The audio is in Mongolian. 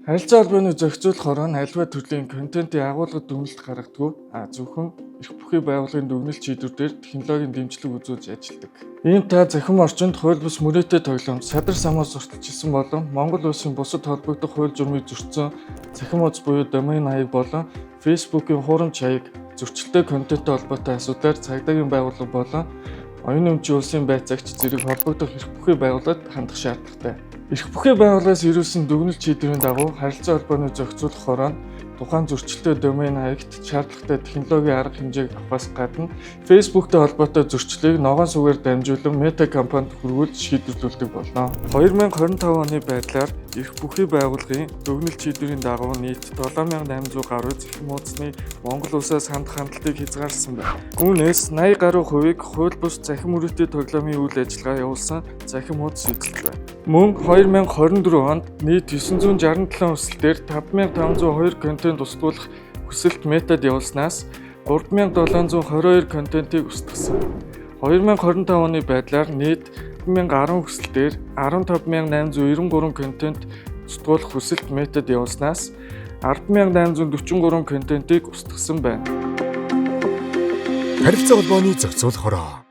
Харилцаа холбооны зохицуулахоор нь альва төрлийн контентын агуулгад дүгнэлт гаргадаг, зөвхөн эрх бүхий байгууллагын дүгнэлт шийдвэрээр технологийн дэмжлэг үзүүлж ажилладаг. Ийм та захим орчинд хууль бус мөрөөдтэй тоглоом садар самаас зурчилсан болон Монгол улсын бусад холбогдох хууль журмыг зөрчсөн захим хуудас буюу домен хаяг болон Facebook-ийн хуурамч хаяг зөрчилтэй контенттэй холбоотой асуудлаар цагдаагийн байгууллага болон оюун эмчийн улсын байцаагч зэрэг холбогдох эрх бүхий байгууллагад хандах шаардлагатай. Эрх бүхий байгууллагаас ирүүлсэн дүгнэлт шийдвэрийн дагуу харилцаа холбооны зохицуулахаар нь тухайн зөрчилтэй домен хаягт шаардлагатай технологийн арга хэмжээг авахаас гадна Facebook-тэй холбоотой зөрчлийг ногоон сүгээр дамжуулан Meta компанид хүргүүлж шийдвэрлүүлдэг болно. 2025 оны байдлаар эрх бүхий байгууллагын дүгнэлт шийдвэрийн дагуу нийт 7800 гаруй захим хуудасны Монгол улсаас хандах хандлтыг хязгаарласан байна. Үүнээс 80 гаруй хувийг хууль бус захим мөрөөдтэй тоглоомын үйл ажиллагаа явуулсан захим хуудас эзэлж байна. Мөн 2024 онд нийт 967 хүсэлтээр 5502 контент устгуулах хүсэлт метод явуулснаас 3722 контентыг устгасан. 2025 оны байдлаар нийт 1010 хүсэлтээр 15893 контент устгуулах хүсэлт метод явуулснаас 10843 контентыг устгасан байна. Харилцаа холбооны зохицуулахаар